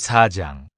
4장.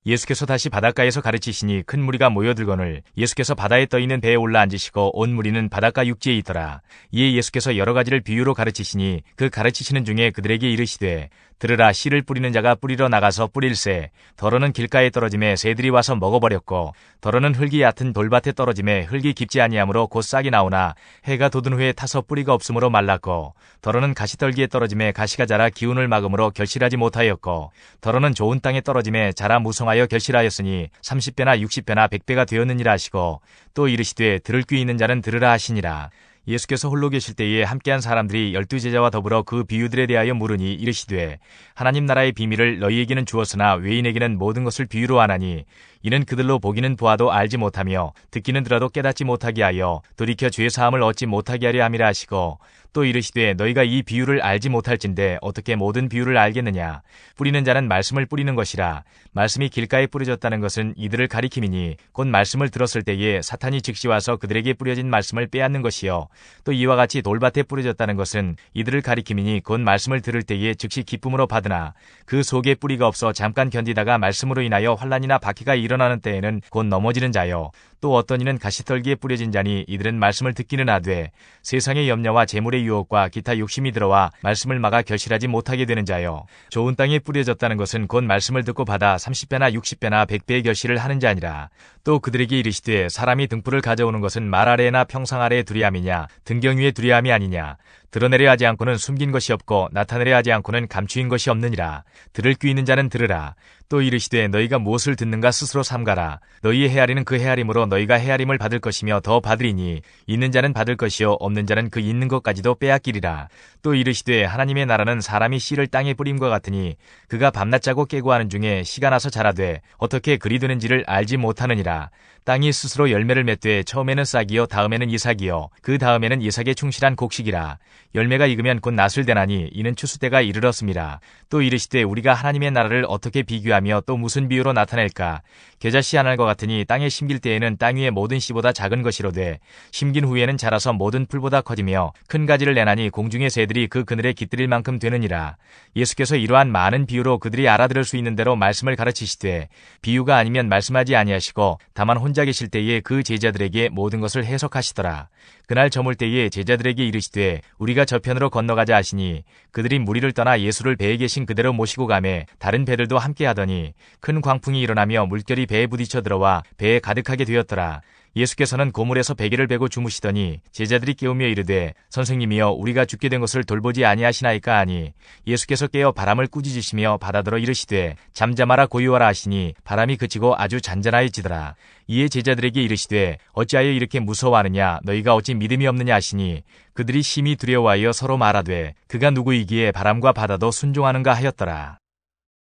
예수께서 다시 바닷가에서 가르치시니 큰 무리가 모여들거늘 예수께서 바다에 떠있는 배에 올라앉으시고 온 무리는 바닷가 육지에 있더라. 이에 예수께서 여러 가지를 비유로 가르치시니 그 가르치시는 중에 그들에게 이르시되 들으라. 씨를 뿌리는 자가 뿌리러 나가서 뿌릴새 더러는 길가에 떨어짐에 새들이 와서 먹어버렸고 더러는 흙이 얕은 돌밭에 떨어짐에 흙이 깊지 아니하므로 곧 싹이 나오나 해가 돋은 후에 타서 뿌리가 없으므로 말랐고 더러는 가시떨기에 떨어짐에 가시가 자라 기운을 막음으로 결실하지 못하였고 더러는 좋은 땅에 떨어짐에 자라 무성하여 결실하였으니 30배나 60배나 100배가 되었느니라 하시고 또 이르시되 들을 귀 있는 자는 들으라 하시니라. 예수께서 홀로 계실 때에 함께한 사람들이 12제자와 더불어 그 비유들에 대하여 물으니 이르시되 하나님 나라의 비밀을 너희에게는 주었으나 외인에게는 모든 것을 비유로 하나니 이는 그들로 보기는 보아도 알지 못하며 듣기는 들어도 깨닫지 못하게 하여 돌이켜 죄 사함을 얻지 못하게 하려 함이라 하시고 또 이르시되 너희가 이 비유를 알지 못할진대 어떻게 모든 비유를 알겠느냐. 뿌리는 자는 말씀을 뿌리는 것이라. 말씀이 길가에 뿌려졌다는 것은 이들을 가리킴이니 곧 말씀을 들었을 때에 사탄이 즉시 와서 그들에게 뿌려진 말씀을 빼앗는 것이요 또 이와 같이 돌밭에 뿌려졌다는 것은 이들을 가리킴이니 곧 말씀을 들을 때에 즉시 기쁨으로 받으나 그 속에 뿌리가 없어 잠깐 견디다가 말씀으로 인하여 환난이나 박해가 일어나는 때에는 곧 넘어지는 자요 또 어떤 이는 가시떨기에 뿌려진 자니 이들은 말씀을 듣기는 하되 세상의 염려와 재물의 유혹과 기타 욕심이 들어와 말씀을 막아 결실하지 못하게 되는 자요 좋은 땅에 뿌려졌다는 것은 곧 말씀을 듣고 받아 30배나 60배나 100배의 결실을 하는 자니라. 또 그들에게 이르시되 사람이 등불을 가져오는 것은 말 아래나 평상 아래에 두려 함이냐 등경 위에 두려 함이 아니냐. 드러내려 하지 않고는 숨긴 것이 없고 나타내려 하지 않고는 감추인 것이 없느니라. 들을 귀 있는 자는 들으라. 또 이르시되 너희가 무엇을 듣는가 스스로 삼가라. 너희의 헤아리는 그 헤아림으로 너희가 헤아림을 받을 것이며 더 받으리니 있는 자는 받을 것이요 없는 자는 그 있는 것까지도 빼앗기리라. 또 이르시되 하나님의 나라는 사람이 씨를 땅에 뿌림과 같으니 그가 밤낮 자고 깨고 하는 중에 씨가 나서 자라되 어떻게 그리 되는지를 알지 못하느니라. 땅이 스스로 열매를 맺되 처음에는 싹이요 다음에는 이삭이요 그 다음에는 이삭의 충실한 곡식이라. 열매가 익으면 곧 낫을 대나니 이는 추수 때가 이르렀습니다. 또 이르시되 우리가 하나님의 나라를 어떻게 비교하며 또 무슨 비유로 나타낼까. 겨자씨 하나과 같으니 땅에 심길 때에는 땅 위의 모든 씨보다 작은 것이로되 심긴 후에는 자라서 모든 풀보다 커지며 큰 가지를 내나니 공중의 새들이 그 그늘에 깃들일 만큼 되느니라. 예수께서 이러한 많은 비유로 그들이 알아들을 수 있는 대로 말씀을 가르치시되 비유가 아니면 말씀하지 아니하시고 다만 혼자 계실 때에 그 제자들에게 모든 것을 해석하시더라. 그날 저물 때에 제자들에게 이르시되 우리가 저편으로 건너가자 하시니 그들이 무리를 떠나 예수를 배에 계신 그대로 모시고 가매 다른 배들도 함께 하더니 큰 광풍이 일어나며 물결이 배에 부딪혀 들어와 배에 가득하게 되었더라. 예수께서는 고물에서 베개를 베고 주무시더니 제자들이 깨우며 이르되 선생님이여 우리가 죽게 된 것을 돌보지 아니하시나이까 하니 예수께서 깨어 바람을 꾸짖으시며 바다더러 이르시되 잠잠하라 고요하라 하시니 바람이 그치고 아주 잔잔하여지더라. 이에 제자들에게 이르시되 어찌하여 이렇게 무서워하느냐 너희가 어찌 믿음이 없느냐 하시니 그들이 심히 두려워하여 서로 말하되 그가 누구이기에 바람과 바다도 순종하는가 하였더라.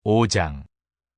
5장.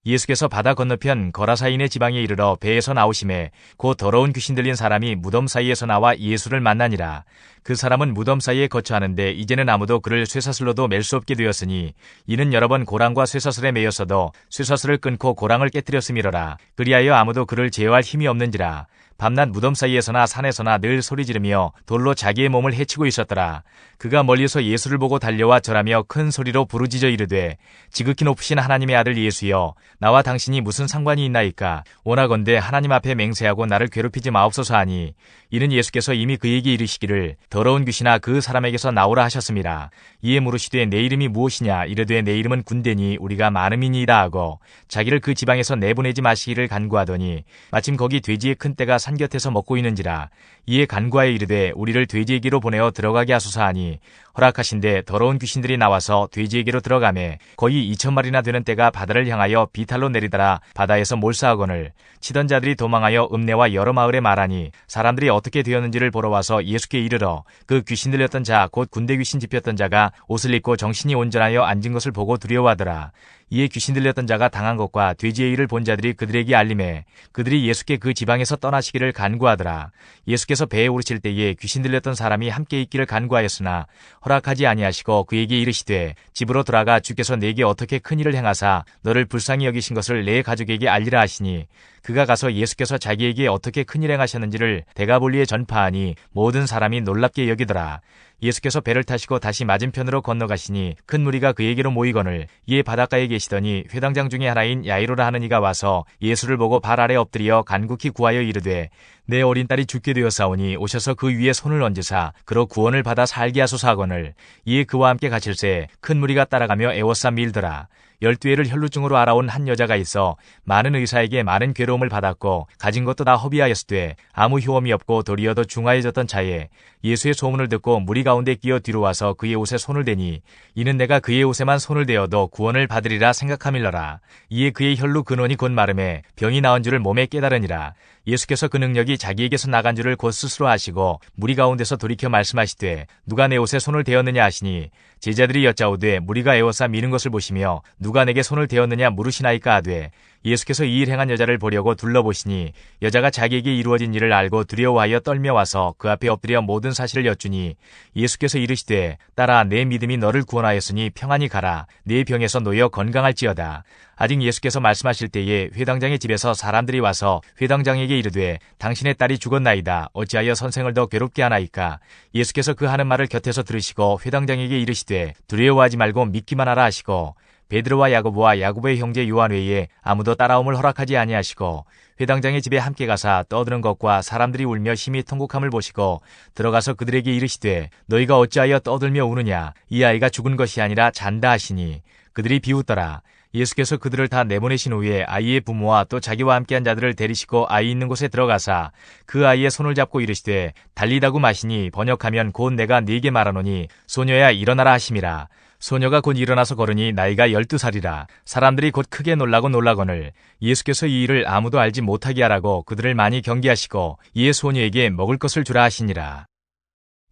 예수께서 바다 건너편 거라사인의 지방에 이르러 배에서 나오심에 곧 더러운 귀신 들린 사람이 무덤 사이에서 나와 예수를 만나니라. 그 사람은 무덤 사이에 거처하는데 이제는 아무도 그를 쇠사슬로도 맬 수 없게 되었으니 이는 여러 번 고랑과 쇠사슬에 매였어도 쇠사슬을 끊고 고랑을 깨뜨렸음이로라. 그리하여 아무도 그를 제어할 힘이 없는지라. 밤낮 무덤 사이에서나 산에서나 늘 소리 지르며 돌로 자기의 몸을 해치고 있었더라. 그가 멀리서 예수를 보고 달려와 절하며 큰 소리로 부르짖어 이르되 지극히 높으신 하나님의 아들 예수여 나와 당신이 무슨 상관이 있나이까. 원하건대 하나님 앞에 맹세하고 나를 괴롭히지 마옵소서 하니 이는 예수께서 이미 그에게 이르시기를 더러운 귀신아 그 사람에게서 나오라 하셨습니다. 이에 물으시되 내 이름이 무엇이냐. 이르되 내 이름은 군대니 우리가 많음이니이다 하고 자기를 그 지방에서 내보내지 마시기를 간구하더니 마침 거기 돼지의 큰 떼가 산 곁에서 먹고 있는지라. 이에 간구하여 이르되 우리를 돼지에게로 보내어 들어가게 하소서 하니 허락하신데 더러운 귀신들이 나와서 돼지에게로 들어가매 거의 2,000마리나 되는 떼가 바다를 향하여 비탈로 내리더라. 바다에서 몰사하거늘 치던 자들이 도망하여 읍내와 여러 마을에 말하니 사람들이 어떻게 되었는지를 보러 와서 예수께 이르러 그 귀신 들렸던 자 곧 군대 귀신 집혔던 자가 옷을 입고 정신이 온전하여 앉은 것을 보고 두려워하더라. 이에 귀신 들렸던 자가 당한 것과 돼지의 일을 본 자들이 그들에게 알림해 그들이 예수께 그 지방에서 떠나시기를 간구하더라. 예수께서 배에 오르실 때에 귀신 들렸던 사람이 함께 있기를 간구하였으나 허락하지 아니하시고 그에게 이르시되 집으로 돌아가 주께서 내게 어떻게 큰 일을 행하사 너를 불쌍히 여기신 것을 내 가족에게 알리라 하시니 그가 가서 예수께서 자기에게 어떻게 큰일 행하셨는지를 데가볼리에 전파하니 모든 사람이 놀랍게 여기더라. 예수께서 배를 타시고 다시 맞은편으로 건너가시니 큰 무리가 그에게로 모이거늘 이에 바닷가에 계시더니 회당장 중에 하나인 야이로라 하는 이가 와서 예수를 보고 발 아래 엎드려 간곡히 구하여 이르되 내 어린 딸이 죽게 되었사오니 오셔서 그 위에 손을 얹으사 그로 구원을 받아 살게 하소서 하거늘 이에 그와 함께 가실새 큰 무리가 따라가며 애워싸 밀더라. 12해를 혈루증으로 알아온 한 여자가 있어 많은 의사에게 많은 괴로움을 받았고 가진 것도 다 허비하였으되 아무 효험이 없고 도리어 더 중하여졌던 차에 예수의 소문을 듣고 무리 가운데 끼어 뒤로 와서 그의 옷에 손을 대니 이는 내가 그의 옷에만 손을 대어도 구원을 받으리라 생각함일러라. 이에 그의 혈루 근원이 곧 마름에 병이 나은 줄을 몸에 깨달으니라. 예수께서 그 능력이 자기에게서 나간 줄을 곧 스스로 아시고 무리 가운데서 돌이켜 말씀하시되 누가 내 옷에 손을 대었느냐 하시니 제자들이 여짜오되 무리가 애워싸 미는 것을 보시며 누가 내게 손을 대었느냐 물으시나이까 하되 예수께서 이 일 행한 여자를 보려고 둘러보시니 여자가 자기에게 이루어진 일을 알고 두려워하여 떨며 와서 그 앞에 엎드려 모든 사실을 여쭈니 예수께서 이르시되 딸아 내 믿음이 너를 구원하였으니 평안히 가라 네 병에서 놓여 건강할지어다. 아직 예수께서 말씀하실 때에 회당장의 집에서 사람들이 와서 회당장에게 이르되 당신의 딸이 죽었나이다. 어찌하여 선생을 더 괴롭게 하나이까. 예수께서 그 하는 말을 곁에서 들으시고 회당장에게 이르시되 두려워하지 말고 믿기만 하라 하시고 베드로와 야고보와 야고보의 형제 요한 외에 아무도 따라옴을 허락하지 아니하시고 회당장의 집에 함께 가사 떠드는 것과 사람들이 울며 심히 통곡함을 보시고 들어가서 그들에게 이르시되 너희가 어찌하여 떠들며 우느냐. 이 아이가 죽은 것이 아니라 잔다 하시니 그들이 비웃더라. 예수께서 그들을 다 내보내신 후에 아이의 부모와 또 자기와 함께한 자들을 데리시고 아이 있는 곳에 들어가사 그 아이의 손을 잡고 이르시되 달리다구 마시니 번역하면 곧 내가 네게 말하노니 소녀야 일어나라 하심이라. 소녀가 곧 일어나서 걸으니 나이가 12살이라. 사람들이 곧 크게 놀라거늘 예수께서 이 일을 아무도 알지 못하게 하라고 그들을 많이 경계하시고 이에 소녀에게 먹을 것을 주라 하시니라.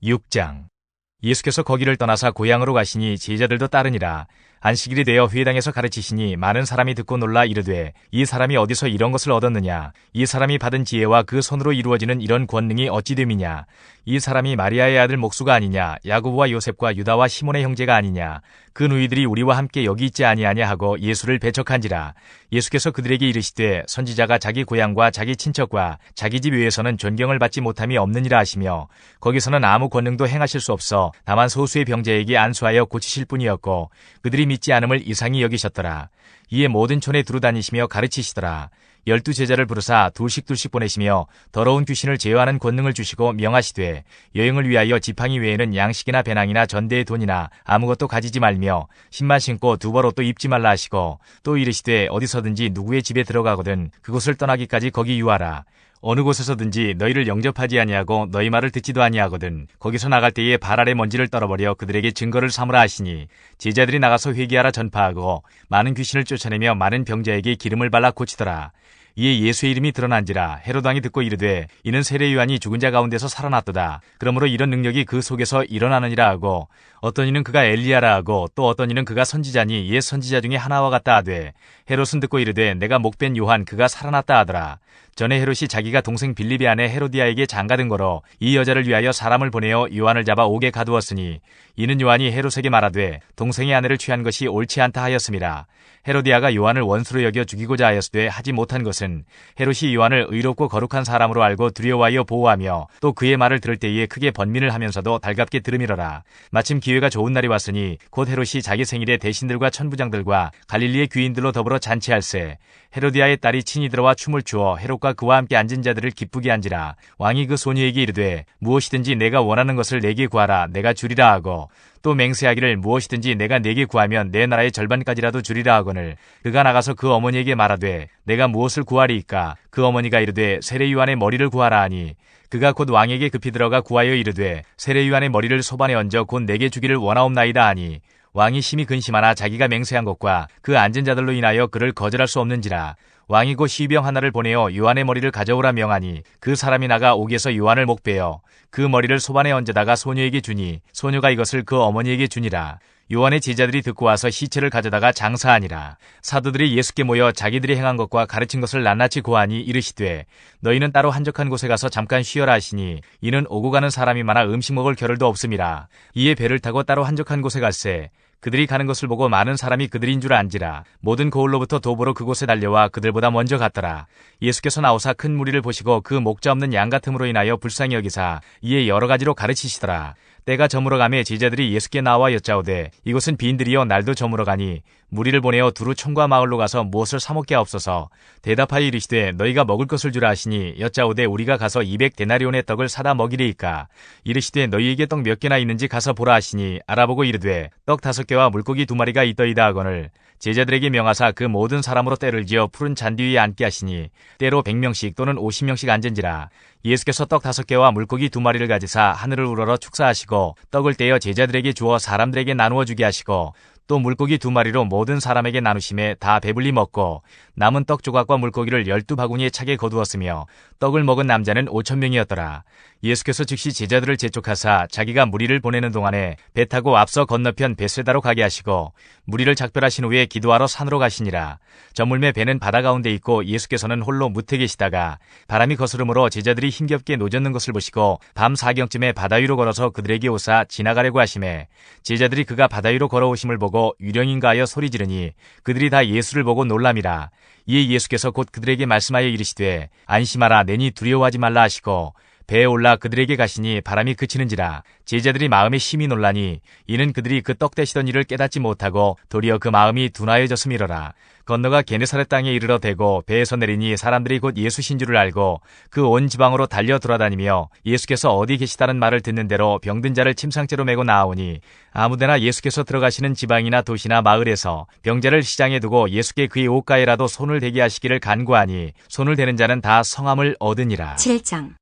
6장. 예수께서 거기를 떠나사 고향으로 가시니 제자들도 따르니라. 안식일이 되어 회당에서 가르치시니 많은 사람이 듣고 놀라 이르되 이 사람이 어디서 이런 것을 얻었느냐. 이 사람이 받은 지혜와 그 손으로 이루어지는 이런 권능이 어찌 됨이냐. 이 사람이 마리아의 아들 목수가 아니냐. 야고보와 요셉과 유다와 시몬의 형제가 아니냐. 그 누이들이 우리와 함께 여기 있지 아니하냐 하고 예수를 배척한지라. 예수께서 그들에게 이르시되 선지자가 자기 고향과 자기 친척과 자기 집 위에서는 존경을 받지 못함이 없느니라 하시며 거기서는 아무 권능도 행하실 수 없어 다만 소수의 병자에게 안수하여 고치실 뿐이었고 그들이 믿지 않음을 이상히 여기셨더라. 이에 모든 촌에 두루다니시며 가르치시더라. 12제자를 부르사 둘씩 보내시며 더러운 귀신을 제어하는 권능을 주시고 명하시되 여행을 위하여 지팡이 외에는 양식이나 배낭이나 전대의 돈이나 아무것도 가지지 말며 신만 신고 두벌 옷도 입지 말라 하시고 또 이르시되 어디서든지 누구의 집에 들어가거든 그곳을 떠나기까지 거기 유하라. 어느 곳에서든지 너희를 영접하지 아니하고 너희 말을 듣지도 아니하거든 거기서 나갈 때에 발 아래 먼지를 떨어버려 그들에게 증거를 삼으라 하시니 제자들이 나가서 회개하라 전파하고 많은 귀신을 쫓아내며 많은 병자에게 기름을 발라 고치더라. 이에 예수의 이름이 드러난지라. 헤롯 왕이 듣고 이르되 이는 세례 요한이 죽은 자 가운데서 살아났도다. 그러므로 이런 능력이 그 속에서 일어나느니라 하고 어떤 이는 그가 엘리야라 하고 또 어떤 이는 그가 선지자니 옛 선지자 중에 하나와 같다 하되 헤롯은 듣고 이르되 내가 목벤 요한 그가 살아났다 하더라. 전에 헤롯이 자기가 동생 빌립의 아내 헤로디아에게 장가든 거로 이 여자를 위하여 사람을 보내어 요한을 잡아 옥에 가두었으니 이는 요한이 헤롯에게 말하되 동생의 아내를 취한 것이 옳지 않다 하였음이라. 헤로디아가 요한을 원수로 여겨 죽이고자 하였으되 하지 못한 것은 헤롯이 요한을 의롭고 거룩한 사람으로 알고 두려워하여 보호하며 또 그의 말을 들을 때에 크게 번민을 하면서도 달갑게 들음이러라. 마침 기회가 좋은 날이 왔으니 곧 헤롯이 자기 생일에 대신들과 천부장들과 갈릴리의 귀인들로 더불어 잔치할세. 헤로디아의 딸이 친히 들어와 춤을 추어 헤롯과 그와 함께 앉은 자들을 기쁘게 한지라. 왕이 그 소녀에게 이르되 무엇이든지 내가 원하는 것을 내게 구하라 내가 주리라 하고 또 맹세하기를 무엇이든지 내가 네게 구하면 내 나라의 절반까지라도 주리라 하거늘 그가 나가서 그 어머니에게 말하되 내가 무엇을 구하리이까. 그 어머니가 이르되 세례 요한의 머리를 구하라 하니 그가 곧 왕에게 급히 들어가 구하여 이르되 세례 요한의 머리를 소반에 얹어 곧 내게 주기를 원하옵나이다 하니 왕이 심히 근심하나 자기가 맹세한 것과 그 앉은 자들로 인하여 그를 거절할 수 없는지라. 왕이 곧 시병 하나를 보내어 요한의 머리를 가져오라 명하니 그 사람이 나가 옥에서 요한을 목베어 그 머리를 소반에 얹어다가 소녀에게 주니 소녀가 이것을 그 어머니에게 주니라. 요한의 제자들이 듣고 와서 시체를 가져다가 장사하니라. 사도들이 예수께 모여 자기들이 행한 것과 가르친 것을 낱낱이 고하니 이르시되 너희는 따로 한적한 곳에 가서 잠깐 쉬어라 하시니 이는 오고 가는 사람이 많아 음식 먹을 겨를도 없음이라. 이에 배를 타고 따로 한적한 곳에 갔세. 그들이 가는 것을 보고 많은 사람이 그들인 줄 안지라. 모든 거울로부터 도보로 그곳에 달려와 그들보다 먼저 갔더라. 예수께서 나오사 큰 무리를 보시고 그 목자 없는 양 같음으로 인하여 불쌍히 여기사 이에 여러 가지로 가르치시더라. 때가 저물어 가매 제자들이 예수께 나와 여짜오되 이곳은 빈들이요 날도 저물어 가니 무리를 보내어 두루 촌과 마을로 가서 무엇을 사 먹게 하옵소서. 대답하여 이르시되 너희가 먹을 것을 주라 하시니 여짜오되 우리가 가서 200데나리온의 떡을 사다 먹이리이까. 이르시되 너희에게 떡 몇 개나 있는지 가서 보라 하시니 알아보고 이르되 떡 5개와 물고기 2마리가 있더이다 하거늘 제자들에게 명하사 그 모든 사람으로 때를 지어 푸른 잔디 위에 앉게 하시니 때로 100명씩 또는 50명씩 앉은지라. 예수께서 떡 5개와 물고기 2마리를 가지사 하늘을 우러러 축사하시고 떡을 떼어 제자들에게 주어 사람들에게 나누어 주게 하시고 또 물고기 2마리로 모든 사람에게 나누심에 다 배불리 먹고 남은 떡 조각과 물고기를 12바구니에 차게 거두었으며 떡을 먹은 남자는 5,000명이었더라. 예수께서 즉시 제자들을 재촉하사 자기가 무리를 보내는 동안에 배 타고 앞서 건너편 베세다로 가게 하시고 무리를 작별하신 후에 기도하러 산으로 가시니라. 저물매 배는 바다 가운데 있고 예수께서는 홀로 무태 계시다가 바람이 거스름으로 제자들이 힘겹게 노젓는 것을 보시고 밤 4경쯤에 바다 위로 걸어서 그들에게 오사 지나가려고 하시매 제자들이 그가 바다 위로 걸어오심을 보고 유령인가 하여 소리 지르니 그들이 다 예수를 보고 놀람이라. 이에 예수께서 곧 그들에게 말씀하여 이르시되 안심하라 내니 두려워하지 말라 하시고 배에 올라 그들에게 가시니 바람이 그치는지라. 제자들이 마음에 심히 놀라니 이는 그들이 그 떡 떼시던 일을 깨닫지 못하고 도리어 그 마음이 둔하여졌음이로라. 건너가 게네사렛 땅에 이르러 대고 배에서 내리니 사람들이 곧 예수신 줄을 알고 그 온 지방으로 달려 돌아다니며 예수께서 어디 계시다는 말을 듣는 대로 병든 자를 침상째로 메고 나아오니 아무데나 예수께서 들어가시는 지방이나 도시나 마을에서 병자를 시장에 두고 예수께 그의 옷가에라도 손을 대게 하시기를 간구하니 손을 대는 자는 다 성함을 얻으니라. 7장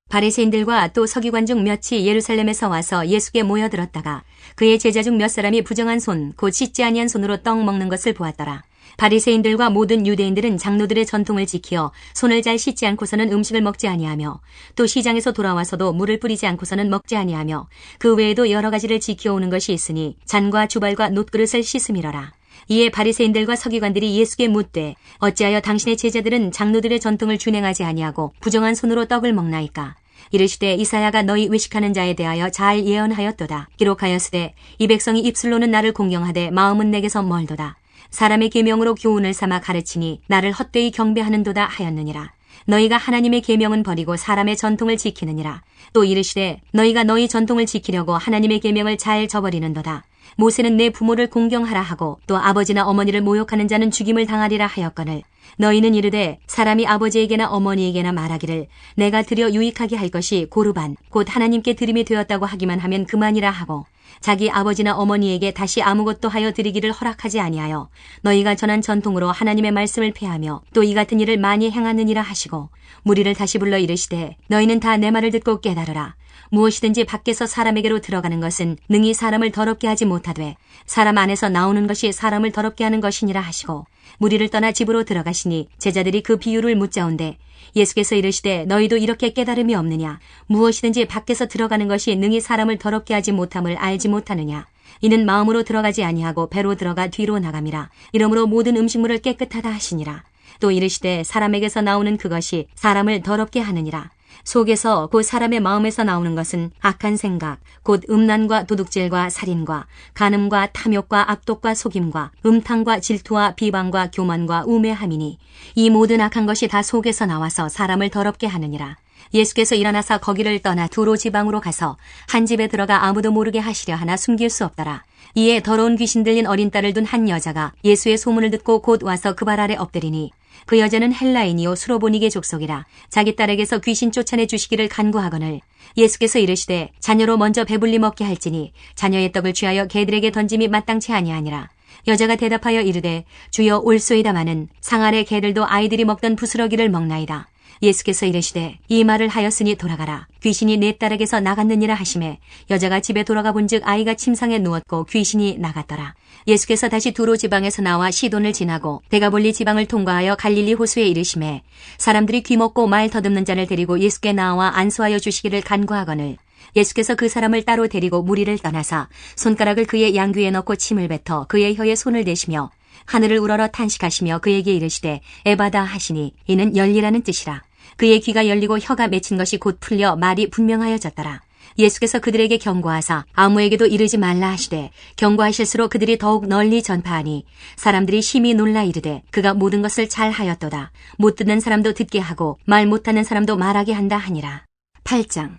바리새인들과 또 서기관 중 몇이 예루살렘에서 와서 예수께 모여들었다가 그의 제자 중 몇 사람이 부정한 손, 곧 씻지 아니한 손으로 떡 먹는 것을 보았더라. 바리새인들과 모든 유대인들은 장로들의 전통을 지키어 손을 잘 씻지 않고서는 음식을 먹지 아니하며 또 시장에서 돌아와서도 물을 뿌리지 않고서는 먹지 아니하며 그 외에도 여러 가지를 지켜오는 것이 있으니 잔과 주발과 놋그릇을 씻음이러라. 이에 바리새인들과 서기관들이 예수께 묻되 어찌하여 당신의 제자들은 장로들의 전통을 준행하지 아니하고 부정한 손으로 떡을 먹나이까. 이르시되 이사야가 너희 외식하는 자에 대하여 잘 예언하였도다. 기록하였으되 이 백성이 입술로는 나를 공경하되 마음은 내게서 멀도다. 사람의 계명으로 교훈을 삼아 가르치니 나를 헛되이 경배하는도다 하였느니라. 너희가 하나님의 계명은 버리고 사람의 전통을 지키느니라. 또 이르시되 너희가 너희 전통을 지키려고 하나님의 계명을 잘 저버리는도다. 모세는 내 부모를 공경하라 하고 또 아버지나 어머니를 모욕하는 자는 죽임을 당하리라 하였거늘 너희는 이르되 사람이 아버지에게나 어머니에게나 말하기를 내가 드려 유익하게 할 것이 고르반 곧 하나님께 드림이 되었다고 하기만 하면 그만이라 하고 자기 아버지나 어머니에게 다시 아무것도 하여 드리기를 허락하지 아니하여 너희가 전한 전통으로 하나님의 말씀을 폐하며 또 이 같은 일을 많이 행하느니라 하시고 무리를 다시 불러 이르시되 너희는 다 내 말을 듣고 깨달으라. 무엇이든지 밖에서 사람에게로 들어가는 것은 능히 사람을 더럽게 하지 못하되 사람 안에서 나오는 것이 사람을 더럽게 하는 것이니라 하시고 무리를 떠나 집으로 들어가시니 제자들이 그 비유를 묻자온데 예수께서 이르시되 너희도 이렇게 깨달음이 없느냐. 무엇이든지 밖에서 들어가는 것이 능히 사람을 더럽게 하지 못함을 알지 못하느냐. 이는 마음으로 들어가지 아니하고 배로 들어가 뒤로 나감이라. 이러므로 모든 음식물을 깨끗하다 하시니라. 또 이르시되 사람에게서 나오는 그것이 사람을 더럽게 하느니라. 속에서 곧 사람의 마음에서 나오는 것은 악한 생각, 곧 음란과 도둑질과 살인과 간음과 탐욕과 악독과 속임과 음탕과 질투와 비방과 교만과 우매함이니 이 모든 악한 것이 다 속에서 나와서 사람을 더럽게 하느니라. 예수께서 일어나서 거기를 떠나 두로 지방으로 가서 한 집에 들어가 아무도 모르게 하시려 하나 숨길 수 없더라. 이에 더러운 귀신 들린 어린 딸을 둔 한 여자가 예수의 소문을 듣고 곧 와서 그 발 아래 엎드리니 그 여자는 헬라인이요 수로보니게 족속이라. 자기 딸에게서 귀신 쫓아내 주시기를 간구하거늘 예수께서 이르시되 자녀로 먼저 배불리 먹게 할지니 자녀의 떡을 취하여 개들에게 던짐이 마땅치 아니하니라. 여자가 대답하여 이르되 주여 올소이다마는 상 아래 개들도 아이들이 먹던 부스러기를 먹나이다. 예수께서 이르시되 이 말을 하였으니 돌아가라. 귀신이 내 딸에게서 나갔느니라 하시매 여자가 집에 돌아가 본즉 아이가 침상에 누웠고 귀신이 나갔더라. 예수께서 다시 두로 지방에서 나와 시돈을 지나고 데가볼리 지방을 통과하여 갈릴리 호수에 이르시매 사람들이 귀먹고 말 더듬는 자를 데리고 예수께 나와 안수하여 주시기를 간구하거늘 예수께서 그 사람을 따로 데리고 무리를 떠나사 손가락을 그의 양귀에 넣고 침을 뱉어 그의 혀에 손을 대시며 하늘을 우러러 탄식하시며 그에게 이르시되 에바다 하시니 이는 열리라는 뜻이라. 그의 귀가 열리고 혀가 맺힌 것이 곧 풀려 말이 분명하여졌더라. 예수께서 그들에게 경고하사 아무에게도 이르지 말라 하시되 경고하실수록 그들이 더욱 널리 전파하니 사람들이 심히 놀라 이르되 그가 모든 것을 잘 하였도다. 못 듣는 사람도 듣게 하고 말 못하는 사람도 말하게 한다 하니라. 8장.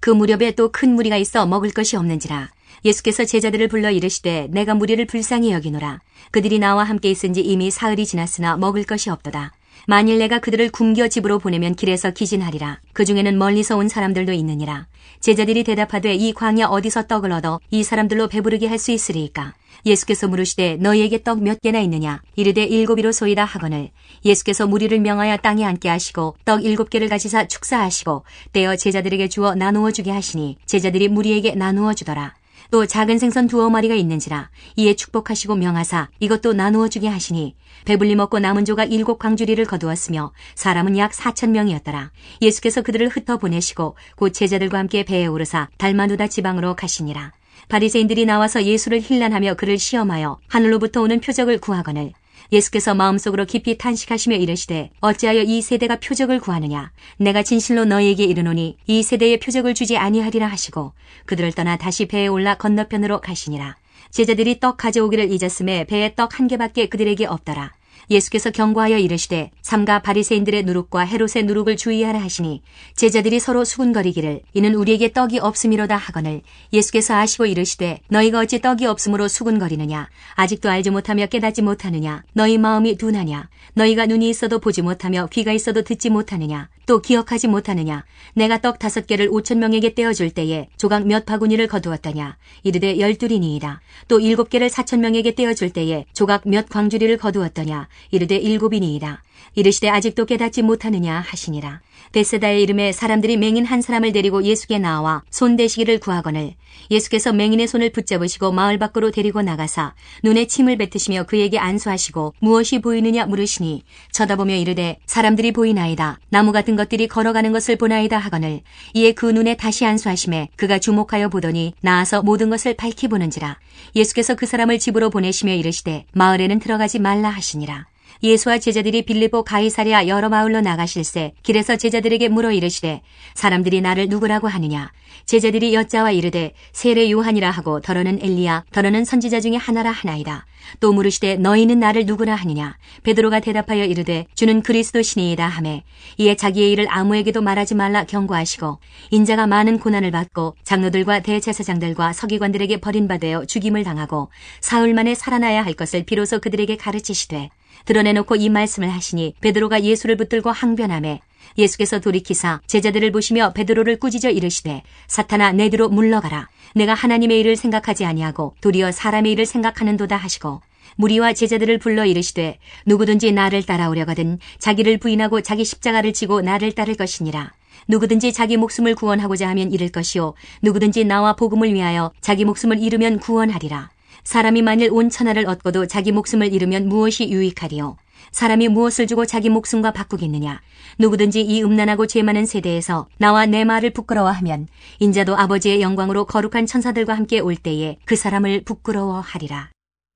그 무렵에 또 큰 무리가 있어 먹을 것이 없는지라. 예수께서 제자들을 불러 이르시되 내가 무리를 불쌍히 여기노라. 그들이 나와 함께 있은지 이미 사흘이 지났으나 먹을 것이 없도다. 만일 내가 그들을 굶겨 집으로 보내면 길에서 기진하리라. 그 중에는 멀리서 온 사람들도 있느니라. 제자들이 대답하되 이 광야 어디서 떡을 얻어 이 사람들로 배부르게 할 수 있으리이까? 예수께서 물으시되 너희에게 떡 몇 개나 있느냐? 이르되 7이로소이다 하거늘 예수께서 무리를 명하여 땅에 앉게 하시고 떡 7개를 가지사 축사하시고 떼어 제자들에게 주어 나누어 주게 하시니 제자들이 무리에게 나누어 주더라. 또 작은 생선 2마리가 있는지라. 이에 축복하시고 명하사 이것도 나누어 주게 하시니 배불리 먹고 남은 조각 7광주리를 거두었으며 사람은 약 4,000명이었더라. 예수께서 그들을 흩어 보내시고 곧 제자들과 함께 배에 오르사 달마누다 지방으로 가시니라. 바리새인들이 나와서 예수를 힐난하며 그를 시험하여 하늘로부터 오는 표적을 구하거늘 예수께서 마음속으로 깊이 탄식하시며 이르시되 어찌하여 이 세대가 표적을 구하느냐? 내가 진실로 너희에게 이르노니 이 세대에 표적을 주지 아니하리라 하시고 그들을 떠나 다시 배에 올라 건너편으로 가시니라. 제자들이 떡 가져오기를 잊었음에 배에 떡 1개밖에 그들에게 없더라. 예수께서 경고하여 이르시되 삼가 바리새인들의 누룩과 헤롯의 누룩을 주의하라 하시니 제자들이 서로 수군거리기를 이는 우리에게 떡이 없음이로다 하거늘 예수께서 아시고 이르시되 너희가 어찌 떡이 없음으로 수군거리느냐? 아직도 알지 못하며 깨닫지 못하느냐? 너희 마음이 둔하냐? 너희가 눈이 있어도 보지 못하며 귀가 있어도 듣지 못하느냐? 또 기억하지 못하느냐? 내가 떡 5개를 5,000명에게 떼어줄 때에 조각 몇 바구니를 거두었더냐? 이르되 12이니이다. 또 7개를 4,000명에게 떼어줄 때에 조각 몇 광주리를 거두었더냐? 이르되 7이니이다. 이르시되 아직도 깨닫지 못하느냐 하시니라. 베세다의 이름에 사람들이 맹인 한 사람을 데리고 예수께 나와 손 대시기를 구하거늘 예수께서 맹인의 손을 붙잡으시고 마을 밖으로 데리고 나가사 눈에 침을 뱉으시며 그에게 안수하시고 무엇이 보이느냐 물으시니 쳐다보며 이르되 사람들이 보이나이다. 나무 같은 것들이 걸어가는 것을 보나이다 하거늘 이에 그 눈에 다시 안수하심에 그가 주목하여 보더니 나아서 모든 것을 밝히 보는지라. 예수께서 그 사람을 집으로 보내시며 이르시되 마을에는 들어가지 말라 하시니라. 예수와 제자들이 빌립보 가이사랴 여러 마을로 나가실새 길에서 제자들에게 물어 이르시되 사람들이 나를 누구라고 하느냐? 제자들이 여짜와 이르되 세례 요한이라 하고 더러는 엘리야 더러는 선지자 중에 하나라 하나이다. 또 물으시되 너희는 나를 누구라 하느냐? 베드로가 대답하여 이르되 주는 그리스도시니이다 하매 이에 자기의 일을 아무에게도 말하지 말라 경고하시고 인자가 많은 고난을 받고 장로들과 대제사장들과 서기관들에게 버림받아 죽임을 당하고 사흘 만에 살아나야 할 것을 비로소 그들에게 가르치시되 드러내놓고 이 말씀을 하시니 베드로가 예수를 붙들고 항변하매 예수께서 돌이키사 제자들을 보시며 베드로를 꾸짖어 이르시되 사탄아 내 뒤로 물러가라. 내가 하나님의 일을 생각하지 아니하고 도리어 사람의 일을 생각하는도다 하시고 무리와 제자들을 불러 이르시되 누구든지 나를 따라오려거든 자기를 부인하고 자기 십자가를 지고 나를 따를 것이니라. 누구든지 자기 목숨을 구원하고자 하면 잃을 것이요 누구든지 나와 복음을 위하여 자기 목숨을 잃으면 구원하리라. 사람이 만일 온 천하를 얻고도 자기 목숨을 잃으면 무엇이 유익하리요? 사람이 무엇을 주고 자기 목숨과 바꾸겠느냐? 누구든지 이 음란하고 죄 많은 세대에서 나와 내 말을 부끄러워하면 인자도 아버지의 영광으로 거룩한 천사들과 함께 올 때에 그 사람을 부끄러워하리라.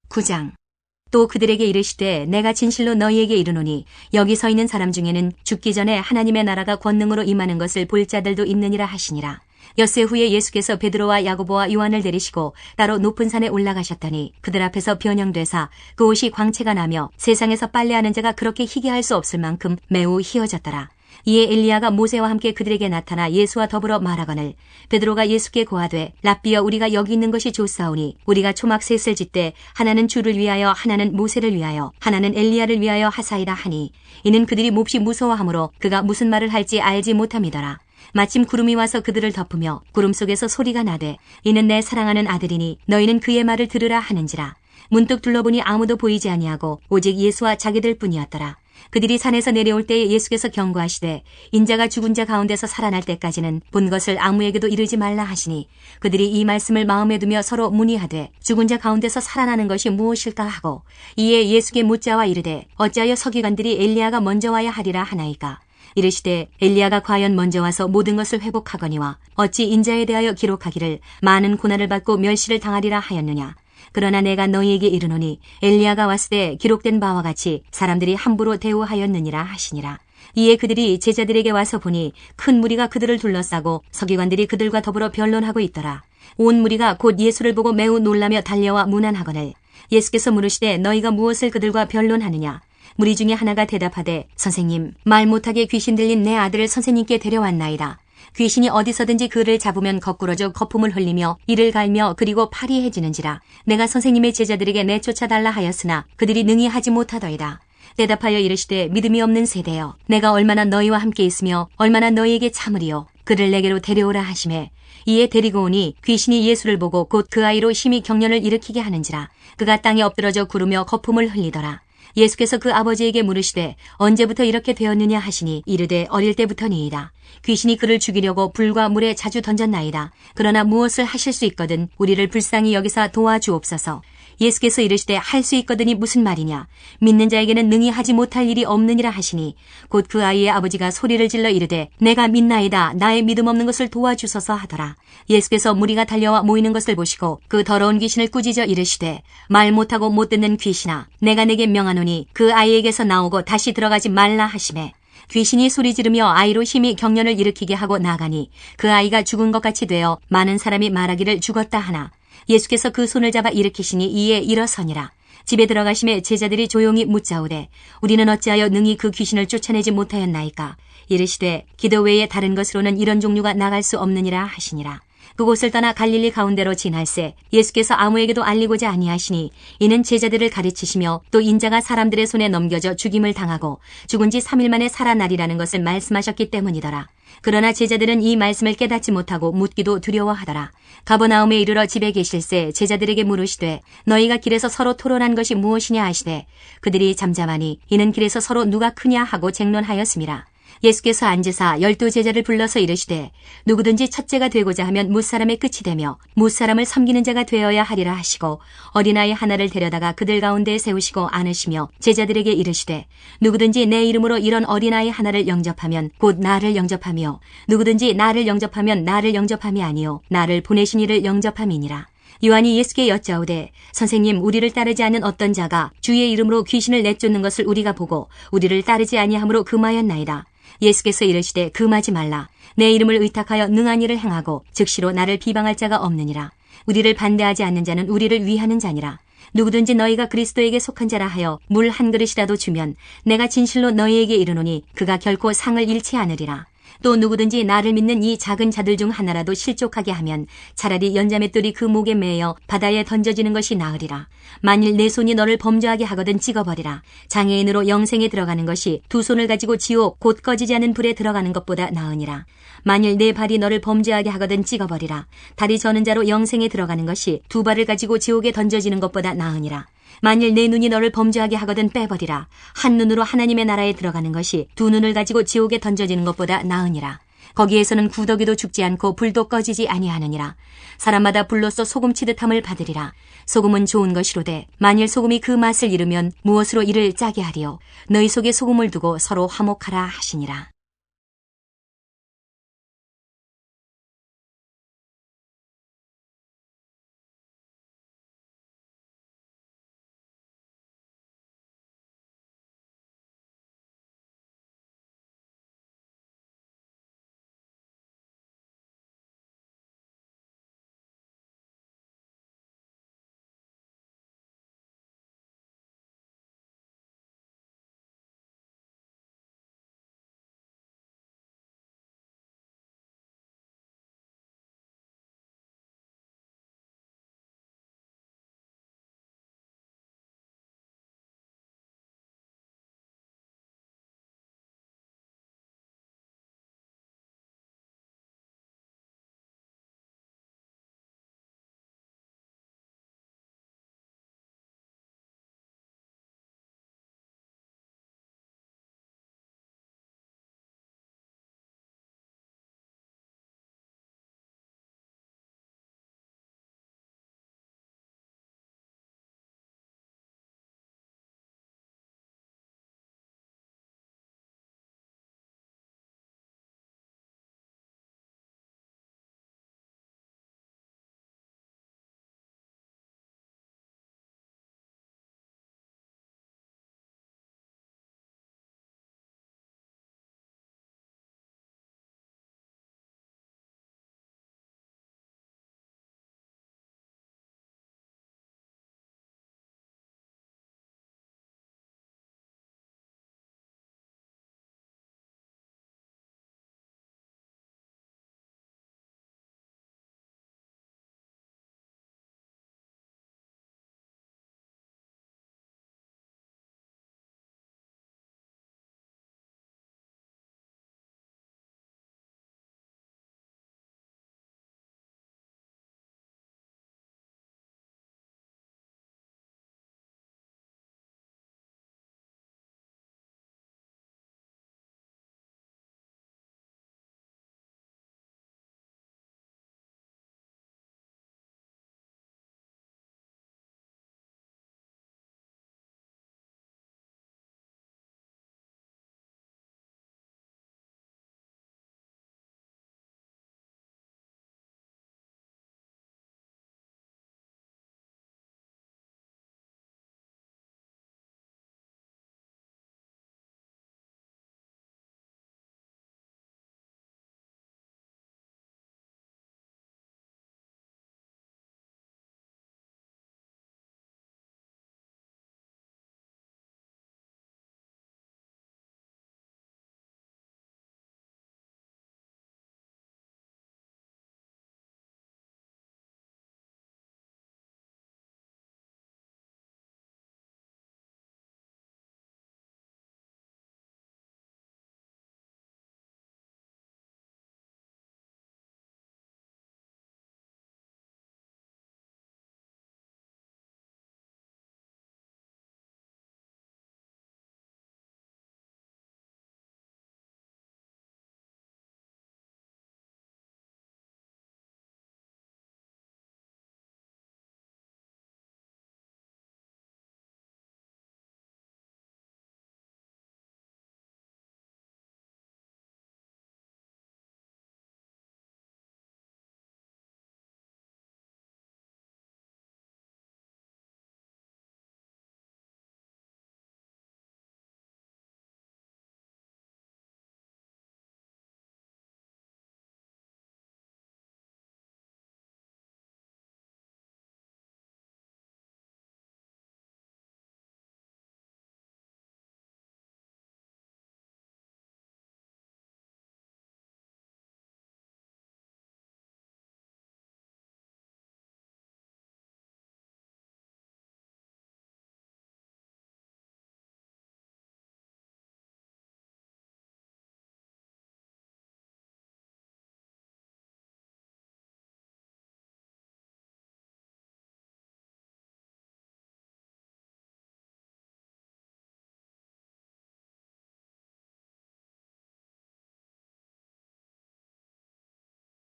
9장. 또 그들에게 이르시되 내가 진실로 너희에게 이르노니 여기 서 있는 사람 중에는 죽기 전에 하나님의 나라가 권능으로 임하는 것을 볼 자들도 있느니라 하시니라. 엿새 후에 예수께서 베드로와 야고보와 요한을 데리시고 따로 높은 산에 올라가셨더니 그들 앞에서 변형되사 그 옷이 광채가 나며 세상에서 빨래하는 자가 그렇게 희게 할 수 없을 만큼 매우 희어졌더라. 이에 엘리야가 모세와 함께 그들에게 나타나 예수와 더불어 말하거늘 베드로가 예수께 고하되 랍비여 우리가 여기 있는 것이 좋사오니 우리가 초막 셋을 짓되 하나는 주를 위하여 하나는 모세를 위하여 하나는 엘리야를 위하여 하사이다 하니 이는 그들이 몹시 무서워하므로 그가 무슨 말을 할지 알지 못함이더라. 마침 구름이 와서 그들을 덮으며 구름 속에서 소리가 나되 이는 내 사랑하는 아들이니 너희는 그의 말을 들으라 하는지라. 문득 둘러보니 아무도 보이지 아니하고 오직 예수와 자기들 뿐이었더라. 그들이 산에서 내려올 때에 예수께서 경고하시되 인자가 죽은 자 가운데서 살아날 때까지는 본 것을 아무에게도 이르지 말라 하시니 그들이 이 말씀을 마음에 두며 서로 문의하되 죽은 자 가운데서 살아나는 것이 무엇일까 하고 이에 예수께 묻자와 이르되 어찌하여 서기관들이 엘리야가 먼저 와야 하리라 하나이까? 이르시되 엘리야가 과연 먼저 와서 모든 것을 회복하거니와 어찌 인자에 대하여 기록하기를 많은 고난을 받고 멸시를 당하리라 하였느냐. 그러나 내가 너희에게 이르노니 엘리야가 왔을 때 기록된 바와 같이 사람들이 함부로 대우하였느니라 하시니라. 이에 그들이 제자들에게 와서 보니 큰 무리가 그들을 둘러싸고 서기관들이 그들과 더불어 변론하고 있더라. 온 무리가 곧 예수를 보고 매우 놀라며 달려와 문안하거늘 예수께서 물으시되 너희가 무엇을 그들과 변론하느냐. 무리 중에 하나가 대답하되 선생님, 말 못하게 귀신 들린 내 아들을 선생님께 데려왔나이다. 귀신이 어디서든지 그를 잡으면 거꾸러져 거품을 흘리며 이를 갈며 그리고 파리해지는지라. 내가 선생님의 제자들에게 내쫓아달라 하였으나 그들이 능히 하지 못하더이다. 대답하여 이르시되 믿음이 없는 세대여, 내가 얼마나 너희와 함께 있으며 얼마나 너희에게 참으리요. 그를 내게로 데려오라 하시매 이에 데리고 오니 귀신이 예수를 보고 곧 그 아이로 심히 경련을 일으키게 하는지라. 그가 땅에 엎드러져 구르며 거품을 흘리더라. 예수께서 그 아버지에게 물으시되 언제부터 이렇게 되었느냐 하시니 이르되 어릴 때부터니이다. 귀신이 그를 죽이려고 불과 물에 자주 던졌나이다. 그러나 무엇을 하실 수 있거든 우리를 불쌍히 여기사 도와주옵소서. 예수께서 이르시되 할 수 있거든이 무슨 말이냐. 믿는 자에게는 능히 하지 못할 일이 없느니라 하시니 곧 그 아이의 아버지가 소리를 질러 이르되 내가 믿나이다. 나의 믿음 없는 것을 도와주소서 하더라. 예수께서 무리가 달려와 모이는 것을 보시고 그 더러운 귀신을 꾸짖어 이르시되 말 못하고 못 듣는 귀신아, 내가 내게 명하노니 그 아이에게서 나오고 다시 들어가지 말라 하시매 귀신이 소리 지르며 아이로 힘이 경련을 일으키게 하고 나가니 그 아이가 죽은 것 같이 되어 많은 사람이 말하기를 죽었다 하나 예수께서 그 손을 잡아 일으키시니 이에 일어서니라. 집에 들어가심에 제자들이 조용히 묻자오되 우리는 어찌하여 능히 그 귀신을 쫓아내지 못하였나이까. 이르시되 기도 외에 다른 것으로는 이런 종류가 나갈 수 없느니라 하시니라. 그곳을 떠나 갈릴리 가운데로 지날새 예수께서 아무에게도 알리고자 아니하시니 이는 제자들을 가르치시며 또 인자가 사람들의 손에 넘겨져 죽임을 당하고 죽은 지 3일 만에 살아나리라는 것을 말씀하셨기 때문이더라. 그러나 제자들은 이 말씀을 깨닫지 못하고 묻기도 두려워하더라. 가버나움에 이르러 집에 계실새 제자들에게 물으시되 너희가 길에서 서로 토론한 것이 무엇이냐 하시되 그들이 잠잠하니 이는 길에서 서로 누가 크냐 하고 쟁론하였음이라. 예수께서 앉으사 12 제자를 불러서 이르시되 누구든지 첫째가 되고자 하면 무사람의 끝이 되며 무사람을 섬기는 자가 되어야 하리라 하시고 어린아이 하나를 데려다가 그들 가운데 세우시고 안으시며 제자들에게 이르시되 누구든지 내 이름으로 이런 어린아이 하나를 영접하면 곧 나를 영접하며 누구든지 나를 영접하면 나를 영접함이 아니요 나를 보내신 이를 영접함이니라. 요한이 예수께 여짜오되 선생님, 우리를 따르지 않는 어떤 자가 주의 이름으로 귀신을 내쫓는 것을 우리가 보고 우리를 따르지 아니함으로 금하였나이다. 예수께서 이르시되 금하지 말라. 내 이름을 의탁하여 능한 일을 행하고 즉시로 나를 비방할 자가 없느니라. 우리를 반대하지 않는 자는 우리를 위하는 자니라. 누구든지 너희가 그리스도에게 속한 자라 하여 물 한 그릇이라도 주면 내가 진실로 너희에게 이르노니 그가 결코 상을 잃지 않으리라. 또 누구든지 나를 믿는 이 작은 자들 중 하나라도 실족하게 하면 차라리 연자맷돌이 그 목에 매여 바다에 던져지는 것이 나으리라. 만일 내 손이 너를 범죄하게 하거든 찍어버리라. 장애인으로 영생에 들어가는 것이 두 손을 가지고 지옥 곧 꺼지지 않은 불에 들어가는 것보다 나으니라. 만일 내 발이 너를 범죄하게 하거든 찍어버리라. 다리 저는 자로 영생에 들어가는 것이 두 발을 가지고 지옥에 던져지는 것보다 나으니라. 만일 내 눈이 너를 범죄하게 하거든 빼버리라. 한 눈으로 하나님의 나라에 들어가는 것이 두 눈을 가지고 지옥에 던져지는 것보다 나으니라. 거기에서는 구더기도 죽지 않고 불도 꺼지지 아니하느니라. 사람마다 불로써 소금 치듯함을 받으리라. 소금은 좋은 것이로되 만일 소금이 그 맛을 잃으면 무엇으로 이를 짜게 하리요. 너희 속에 소금을 두고 서로 화목하라 하시니라.